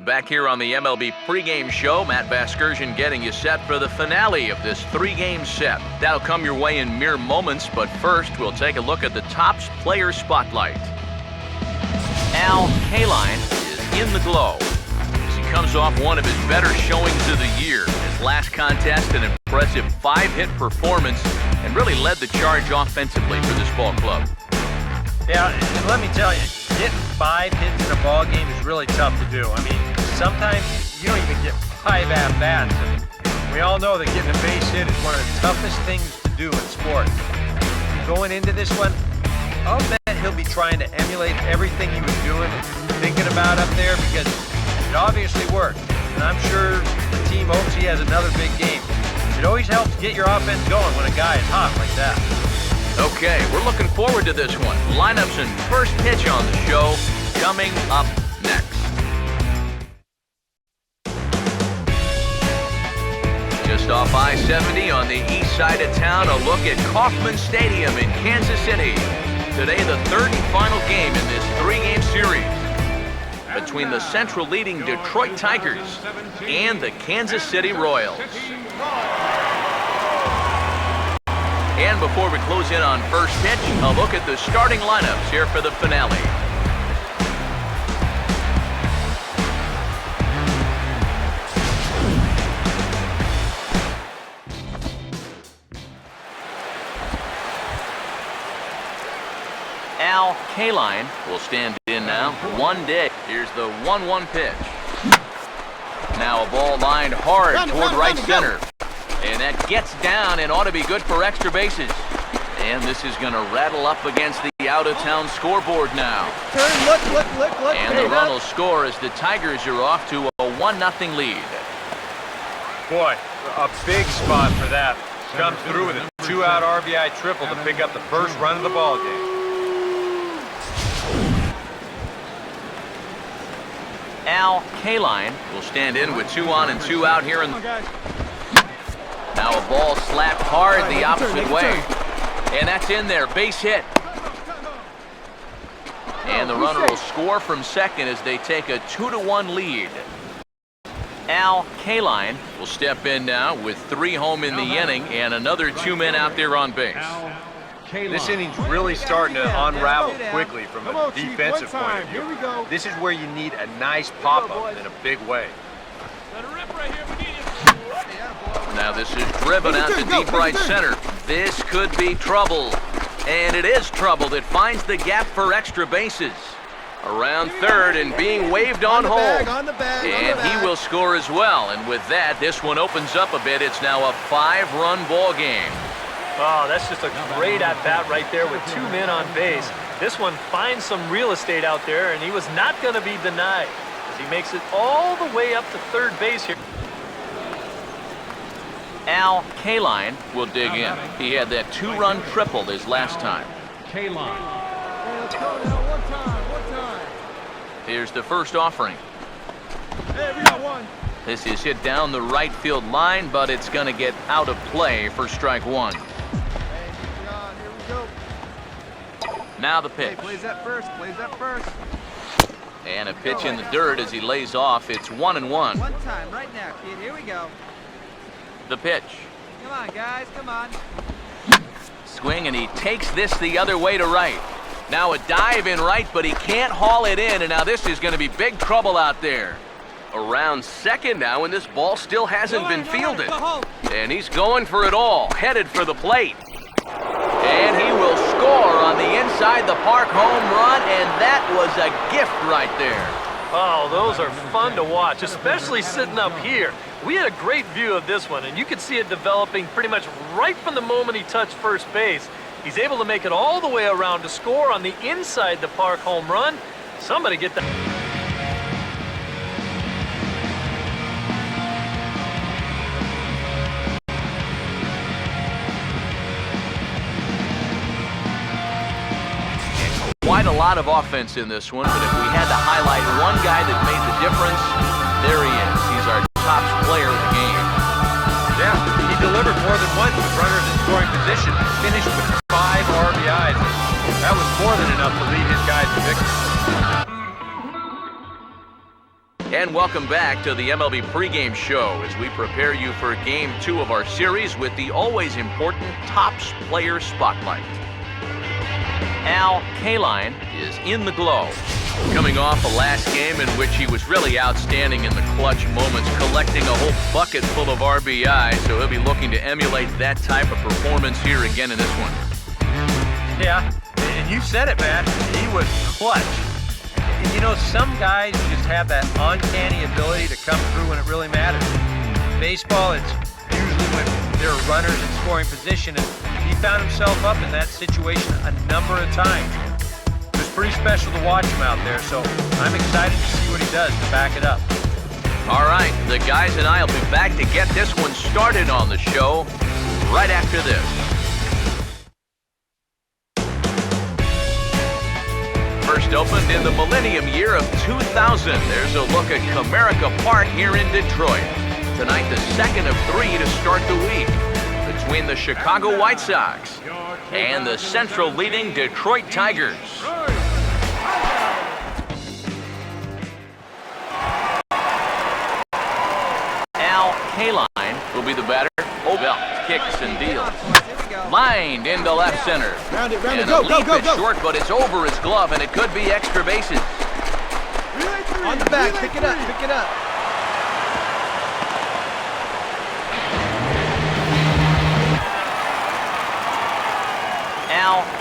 back here on the MLB pregame show. Matt Vasgersian getting you set for the finale of this three-game set. That'll come your way in mere moments, but first we'll take a look at the Topps Player Spotlight. KALINE is in the glow as he comes off one of his better showings of the year. His last contest, an impressive 5-hit performance, and really led the charge offensively for this ball club. Yeah, and let me tell you, getting 5 hits in a ball game is really tough to do. I mean, sometimes you don't even get 5 at-bats. We all know that getting a base hit is one of the toughest things to do in sports. Going into this one, I'll bet he'll be trying to emulate everything he was doing and thinking about up there because it obviously worked. And I'm sure the team hopes he has another big game. It always helps get your offense going when a guy is hot like that. Okay, we're looking forward to this one. Lineups and first pitch on the show coming up next. Just off I-70 on the east side of town, a look at Kauffman Stadium in Kansas City. Today, the third and final game in this three-game series between the Central leading Detroit Tigers and the Kansas City Royals. And before we close in on first pitch, a look at the starting lineups here for the finale. KALINE will stand in now. One dig. Here's the 1-1 pitch. Now a ball lined hard toward right center. And that gets down and ought to be good for extra bases. And this is going to rattle up against the out-of-town scoreboard now. Turn, look. And the run will score as the Tigers are off to a 1-0 lead. Boy, a big spot for that. Comes through with a 2-out RBI triple to pick up the first run of the ball game. KALINE will stand in with 2 on and 2 out here in the... Now a ball slapped hard the opposite way. And that's in there, base hit. And the runner will score from second as they take a 2-1 lead. KALINE will step in now with 3 home in the inning and another 2 men out there on base. This inning's really starting to unravel quickly from a defensive point of view. This is where you need a nice pop-up in a big way. Now this is driven out to deep right center. This could be trouble. And it is trouble that finds the gap for extra bases. Around third and being waved on home. And he will score as well. And with that, this one opens up a bit. It's now a 5-run ball game. Oh, that's just a great at-bat right there with 2 men on base. This one finds some real estate out there, and he was not going to be denied as he makes it all the way up to third base here. KALINE will dig in. He had that 2-run triple his last time. KALINE. Let's go now, one time. Here's the first offering. Hey, we got one. This is hit down the right field line, but it's going to get out of play for strike 1. Hey, here we go. Now the pitch. Hey, plays that first. And a pitch in the dirt as he lays off. It's 1-1. One time, right now, kid. Here we go. The pitch. Come on, guys, come on. Swing, and he takes this the other way to right. Now a dive in right, but he can't haul it in, and now this is going to be big trouble out there. Around second now, and this ball still hasn't been fielded. And he's going for it all, headed for the plate. And he will score on the inside the park home run, and that was a gift right there. Oh, those are fun to watch, especially sitting up here. We had a great view of this one, and you could see it developing pretty much right from the moment he touched first base. He's able to make it all the way around to score on the inside the park home run. Somebody get that. Quite a lot of offense in this one, but if we had to highlight one guy that made the difference, there he is. He's our top player of the game. Yeah, he delivered more than once with runners in scoring position. Finished with 5 RBIs. That was more than enough to lead his guys to victory. And welcome back to the MLB pregame show as we prepare you for Game 2 of our series with the always important Tops Player Spotlight. KALINE is in the glow. Coming off a last game in which he was really outstanding in the clutch moments, collecting a whole bucket full of RBI, so he'll be looking to emulate that type of performance here again in this one. Yeah, and you said it, man. He was clutch. And you know, some guys just have that uncanny ability to come through when it really matters. In baseball, it's usually when there are runners in scoring position, and he found himself up in that situation a number of times. It was pretty special to watch him out there, so I'm excited to see what he does to back it up. All right, the guys and I will be back to get this one started on the show right after this. First opened in the millennium year of 2000. There's a look at Comerica Park here in Detroit. Tonight, the second of 3 to start the week between the Chicago White Sox and the Central leading Detroit Tigers. KALINE will be the batter. Belt kicks and deals. Lined into left center. Round it, And go, the leap is go. short, but it's over his glove, and it could be extra bases. On the back, pick it up.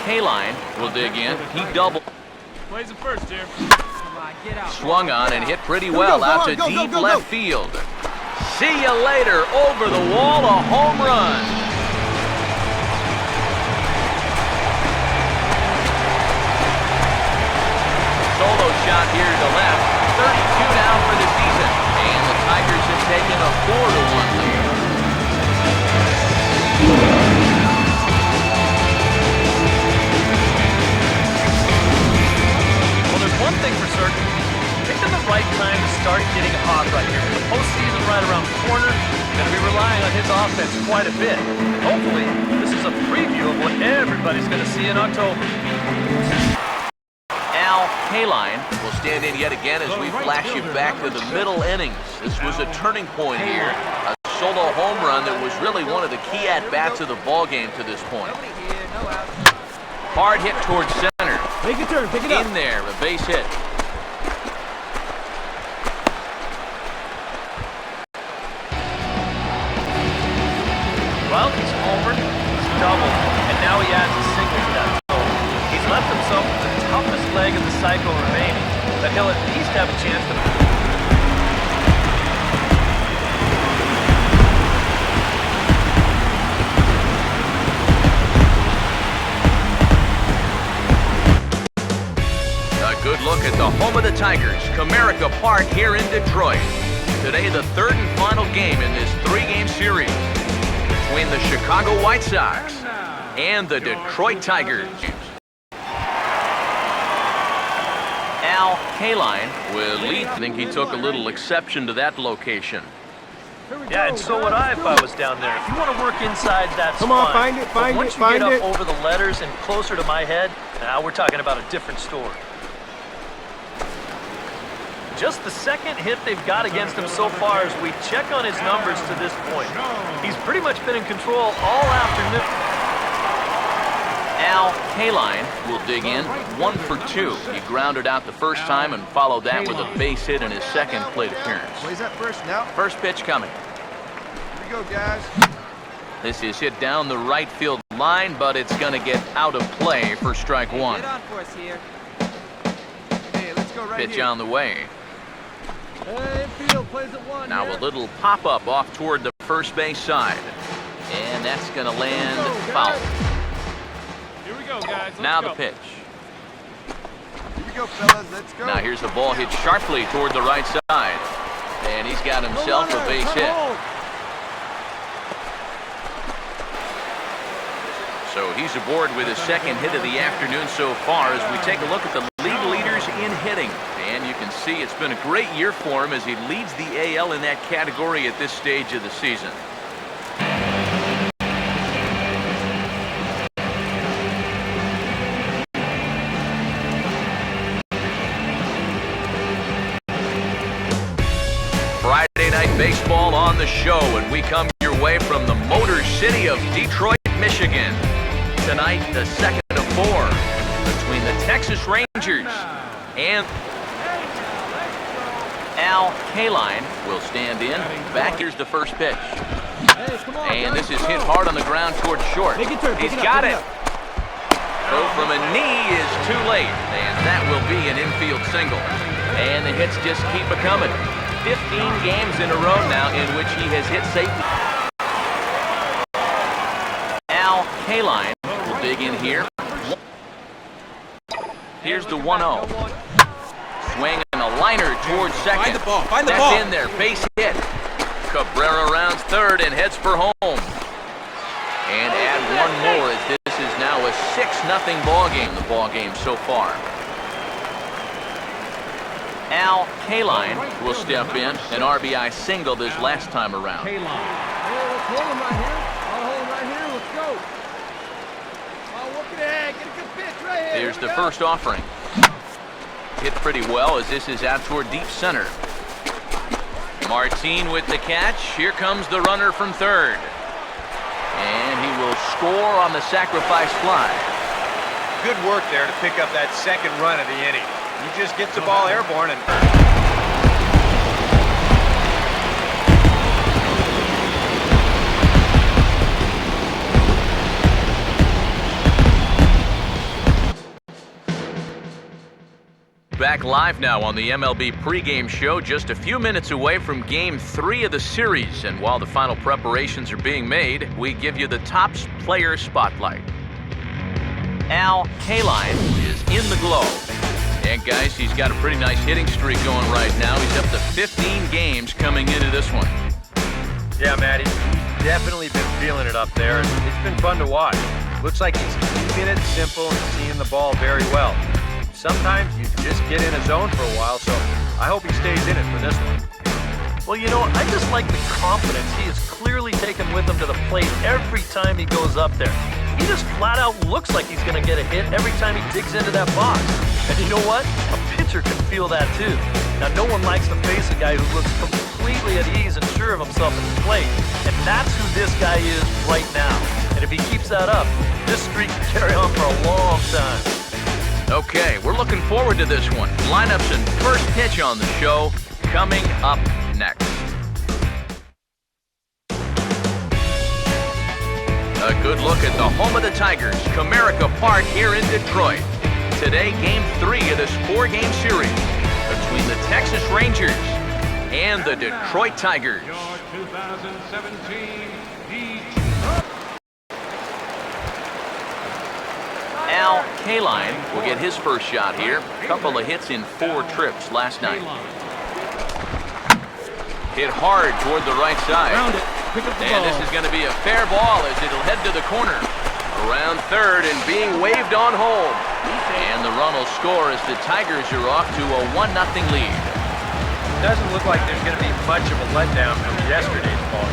KALINE will dig in. He doubled. Plays it first here. Swung on and hit pretty well out to deep left field. See you later. Over the wall, a home run. Solo shot here to left. 32 down for the season. And the Tigers have taken a 4-1 lead. Well, there's one thing for certain. Picking the right time to start getting hot right here. The postseason right around the corner. Going to be relying on his offense quite a bit. Hopefully, this is a preview of what everybody's going to see in October. KALINE will stand in yet again as we flash you back to the middle innings. This was a turning point here. A solo home run that was really one of the key at-bats of the ballgame to this point. Hard hit towards center. Make a turn, pick it up. In there, a base hit. Well, he's homered, he's doubled, and now he adds a single to that total. He's left himself with the toughest leg of the cycle remaining, but he'll at least have a chance to... A good look at the home of the Tigers, Comerica Park here in Detroit. Today, the third and final game in this 3-game series between the Chicago White Sox and the Detroit Tigers. KALINE will lead. I think he took a little exception to that location. Yeah, and so would I if I was down there. If you want to work inside, that's Come on, fine. find it, But find once it, you get find up it. over the letters and closer to my head, now we're talking about a different story. Just the second hit they've got against him so far as we check on his numbers to this point. He's pretty much been in control all afternoon. KALINE will dig in 1 for 2. He grounded out the first time and followed that with a base hit in his second plate appearance. Plays that first now. First pitch coming. Here we go, guys. This is hit down the right field line, but it's going to get out of play for strike 1. Get on for us here. Hey, let's go right Pitch here. on the way. Hey, field plays at 1 Now here. a little pop-up off toward the first base side. And that's going to land foul. Here we go, guys. Let's Now go. the pitch. Here we go, fellas. Let's go. Now here's the ball hit sharply toward the right side. And he's got himself a base hit. So he's aboard with his second hit of the afternoon so far as we take a look at the league leaders in hitting. And you can see it's been a great year for him as he leads the AL in that category at this stage of the season. Night Baseball on the show, and we come your way from the Motor City of Detroit, Michigan. Tonight, the second of 4 between the Texas Rangers and KALINE will stand in. Back here's the first pitch. And this is hit hard on the ground towards short. He's got it. Throw from a knee is too late, and that will be an infield single. And the hits just keep a-coming. 15 games in a row now in which he has hit safety. KALINE will dig in here. Here's the 1-0. Swing and a liner towards second. Find the ball. Find the That's ball. in there. Base hit. Cabrera rounds third and heads for home. And add one more as this is now a 6-0 ball game. The ball game so far. KALINE will step in. An RBI single this last time around. Hey, let's hold him right here. I'll hold him right here. Let's go. Oh, work it ahead. Get a good pitch right here. Here's the first offering. Hit pretty well as this is out toward deep center. Martin with the catch. Here comes the runner from third. And he will score on the sacrifice fly. Good work there to pick up that second run of the inning. He just gets the ball airborne and... Back live now on the MLB pregame show, just a few minutes away from Game 3 of the series. And while the final preparations are being made, we give you the top player spotlight. KALINE is in the glow. And guys, he's got a pretty nice hitting streak going right now. He's up to 15 games coming into this one. Yeah, Matty, he's definitely been feeling it up there. It's been fun to watch. Looks like he's keeping it simple and seeing the ball very well. Sometimes you just get in a zone for a while, so I hope he stays in it for this one. Well, you know, I just like the confidence he is clearly taking with him to the plate every time he goes up there. He just flat out looks like he's going to get a hit every time he digs into that box. And you know what? A pitcher can feel that too. Now, no one likes to face a guy who looks completely at ease and sure of himself at the plate. And that's who this guy is right now. And if he keeps that up, this streak can carry on for a long time. Okay, we're looking forward to this one. Lineups and first pitch on the show coming up next. A good look at the home of the Tigers, Comerica Park here in Detroit. Today, Game 3 of this 4-game series between the Texas Rangers and the Detroit Tigers. Your 2017 KALINE will get his first shot here. A couple of hits in 4 trips last night. Hit hard toward the right side. And this is going to be a fair ball as it'll head to the corner. Around third and being waved on home. And the run will score as the Tigers are off to a 1-0 lead. Doesn't look like there's going to be much of a letdown from yesterday's ball.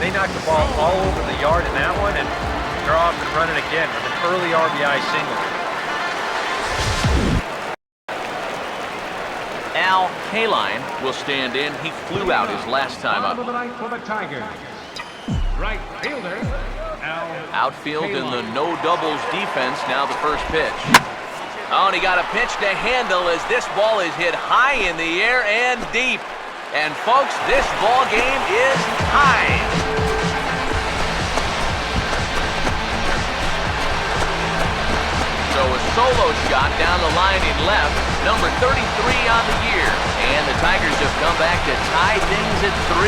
They knocked the ball all over the yard in that one, and they're off and running again with an early RBI single. KALINE will stand in. He flew out his last time up. of the night for the Tigers. Right fielder, Outfield in the no doubles defense. Now the first pitch. Oh, and he got a pitch to handle as this ball is hit high in the air and deep. And folks, this ball game is tied. So a solo shot down the line in left, number 33 on the year. And the Tigers have come back to tie things at 3.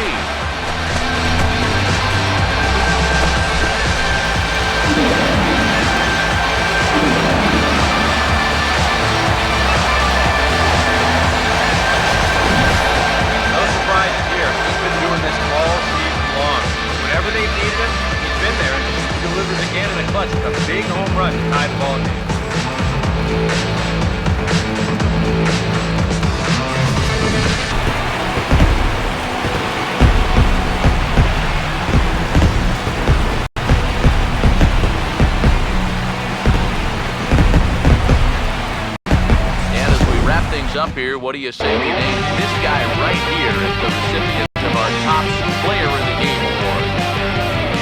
No surprises here. He's been doing this all season long. Whenever they've needed him, he's been there, and he delivers again in the clutch. A big home run to tie the ball game. And as we wrap things up here, what do you say we name this guy right here as the recipient of our top player in the game award.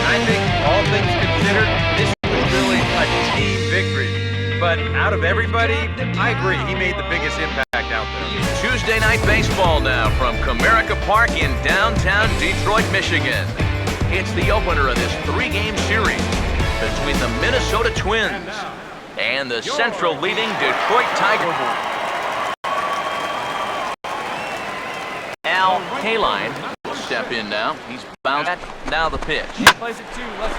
I think all things considered, this was really a team victory. But out of everybody, I agree, he made the biggest impact out there. Tuesday night baseball now from Comerica Park in downtown Detroit, Michigan. It's the opener of this three-game series between the Minnesota Twins and the Central leading Detroit Tigers. KALINE will step in now. He's bounced. Now the pitch.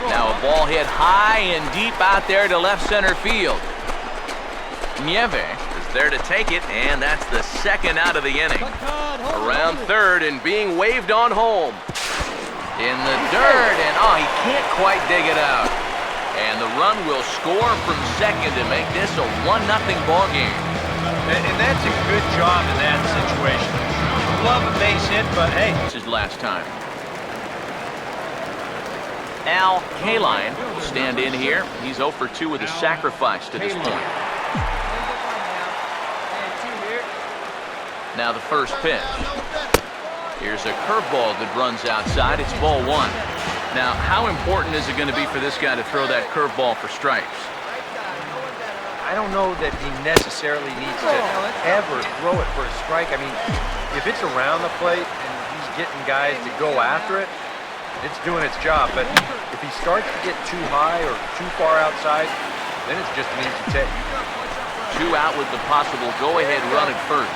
Now a ball hit high and deep out there to left center field. Nieve is there to take it, and that's the second out of the inning. Around third and being waved on home. In the dirt, and he can't quite dig it out. And the run will score from second to make this a 1-0 ball game. And that's a good job in that situation. Love a base hit, but hey. This is last time. KALINE will stand in here. He's 0 for 2 with a sacrifice to this point. Now the first pitch. Here's a curveball that runs outside. It's ball 1. Now, how important is it going to be for this guy to throw that curveball for strikes? I don't know that he necessarily needs to ever throw it for a strike. I mean, if it's around the plate and he's getting guys to go after it, it's doing its job. But if he starts to get too high or too far outside, then it's just an easy take. 2 out with the possible go-ahead run at first.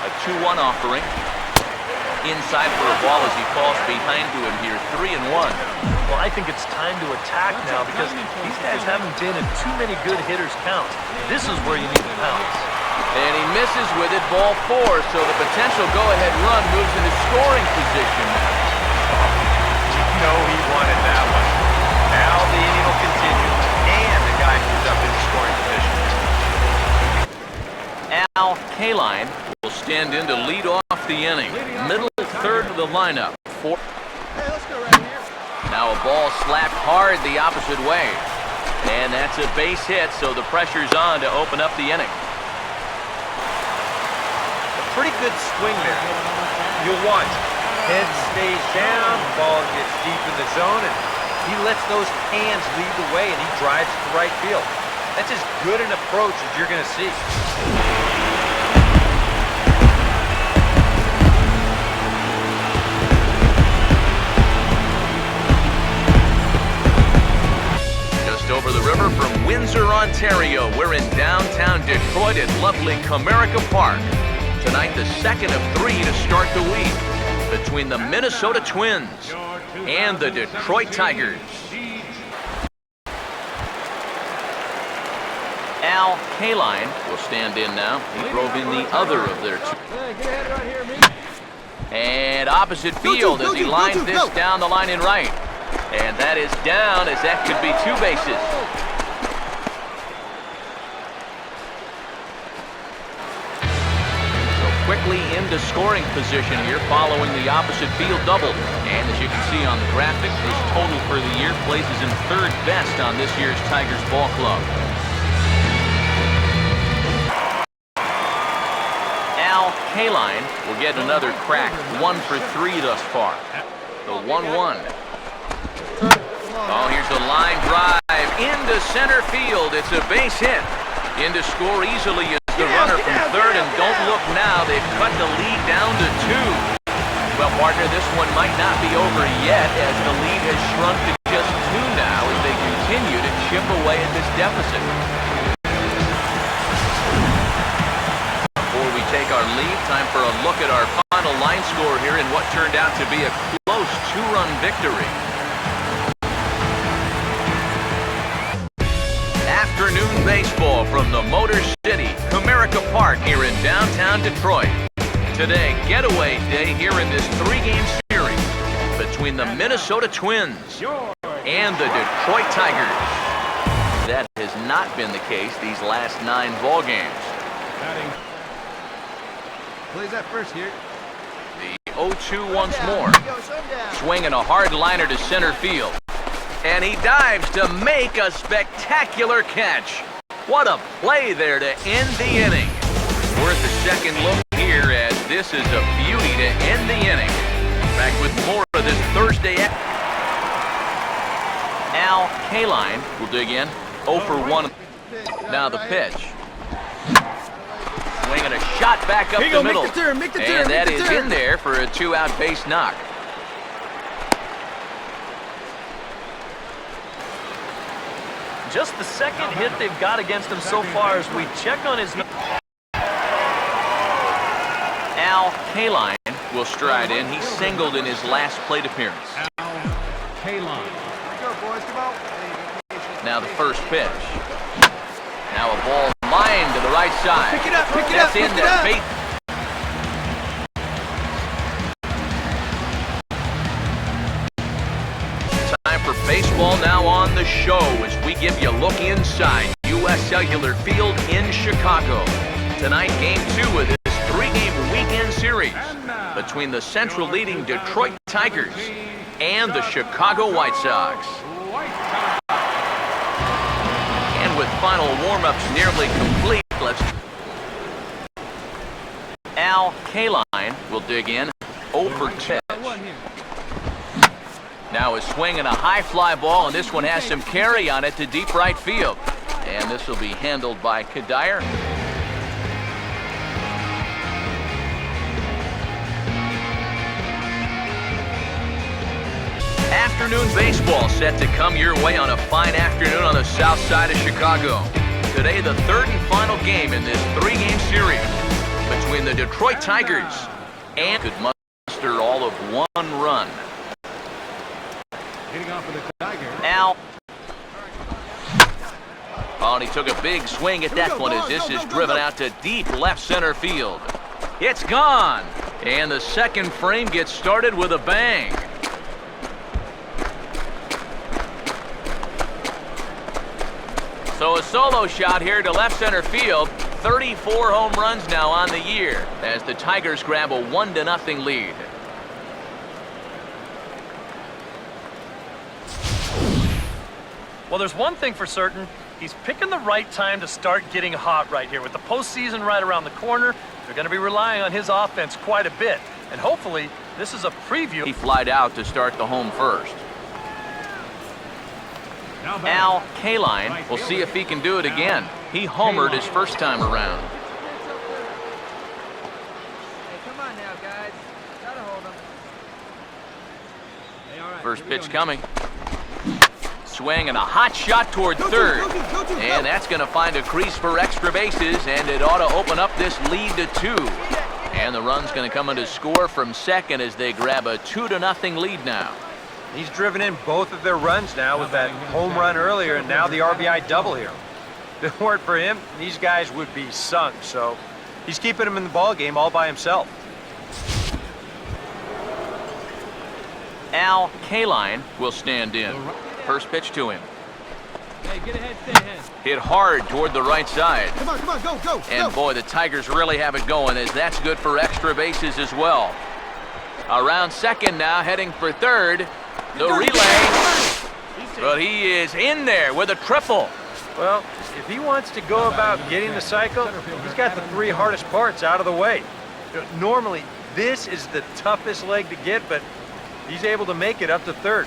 A 2-1 offering. Inside for a ball as he falls behind to him here, 3-1. Well, I think it's time to attack now because these guys haven't been in too many good hitters' counts. This is where you need to pounce. And he misses with it, ball 4, so the potential go-ahead run moves into scoring position now. You know he wanted that one. Now the inning will continue, and the guy moves up in scoring position. KALINE will stand in to lead off the inning. Middle third of the lineup. Now a ball slapped hard the opposite way. And that's a base hit, so the pressure's on to open up the inning. A pretty good swing there. You'll watch. Head stays down, ball gets deep in the zone, and he lets those hands lead the way, and he drives to the right field. That's as good an approach as you're going to see. Over the river from Windsor, Ontario. We're in downtown Detroit at lovely Comerica Park. Tonight, the second of 3 to start the week between the Minnesota Twins and the Detroit Tigers. KALINE will stand in now. He drove in the other of their 2. And opposite field as he lines this down the line in right. And that is down, as that could be 2 bases. So quickly into scoring position here following the opposite field double. And as you can see on the graphic, his total for the year places him 3rd best on this year's Tigers ball club. KALINE will get another crack, 1 for 3 thus far. The 1-1. Here's a line drive into center field. It's a base hit. In to score easily is the runner from third, and don't look now. They've cut the lead down to 2. Well, partner, this one might not be over yet as the lead has shrunk to just 2 now as they continue to chip away at this deficit. Before we take our lead, time for a look at our final line score here in what turned out to be a close 2-run victory. Afternoon baseball from the Motor City, Comerica Park here in downtown Detroit. Today, getaway day here in this 3-game series between the Minnesota Twins and the Detroit Tigers. That has not been the case these last 9 ball games. Plays that first here. The 0-2 once more. Swinging a hard liner to center field. And he dives to make a spectacular catch. What a play there to end the inning. Worth a second look here as this is a beauty to end the inning. Back with more of this Thursday. KALINE will dig in. 0 for 1. Now the pitch. Swinging a shot back up the middle. And that is in there for a 2-out base knock. Just the second hit they've got against him so far as we check on his... KALINE will stride in. He singled in his last plate appearance. KALINE. Now the first pitch. Now a ball lined to the right side. Pick it up, pick it That's up, pick in it there. up. Time for baseball now on the show as we give you a look inside U.S. Cellular Field in Chicago. Tonight, Game 2 of this 3-game weekend series between the Central leading Detroit Tigers and the Chicago White Sox. And with final warm-ups nearly complete, KALINE will dig in. 0 for 2. Now a swing and a high fly ball, and this one has some carry on it to deep right field. And this will be handled by Kadire. Afternoon baseball set to come your way on a fine afternoon on the south side of Chicago. Today, the third and final game in this 3-game series between the Detroit Tigers and could muster all of 1 run. Hitting off for the Tigers. Oh, and he took a big swing at that one as this is driven out to deep left center field. It's gone, and the second frame gets started with a bang. So a solo shot here to left center field. 34 home runs now on the year as the Tigers grab a 1-0 lead. Well, there's one thing for certain. He's picking the right time to start getting hot right here. With the postseason right around the corner, they're going to be relying on his offense quite a bit. And hopefully, this is a preview. He flied out to start the home first. KALINE will see if he can do it again. He homered his first time around. Hey, come on now, guys. Gotta hold him. First pitch coming. Swing and a hot shot toward third. And that's going to find a crease for extra bases, and it ought to open up this lead to 2. And the run's going to come in to score from second as they grab a 2-0 lead now. He's driven in both of their runs now with that home run earlier and now the RBI double here. If it weren't for him, these guys would be sunk, so he's keeping them in the ball game all by himself. KALINE will stand in. First pitch to him. Hey, get ahead, stay ahead. Hit hard toward the right side. Come on, go. And boy, the Tigers really have it going as that's good for extra bases as well. Around second now, heading for third. The relay, but he is in there with a triple. Well, if he wants to go about getting the cycle, he's got the 3 hardest parts out of the way. Normally, this is the toughest leg to get, but he's able to make it up to third.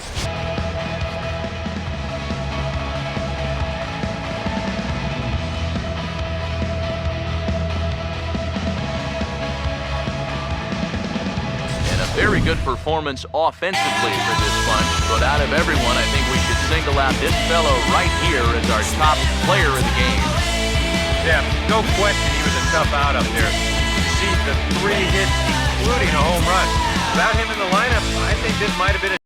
Very good performance offensively for this bunch, but out of everyone, I think we should single out this fellow right here as our top player of the game. Yeah, no question he was a tough out up there. You see the 3 hits, including a home run. Without him in the lineup, I think this might have been a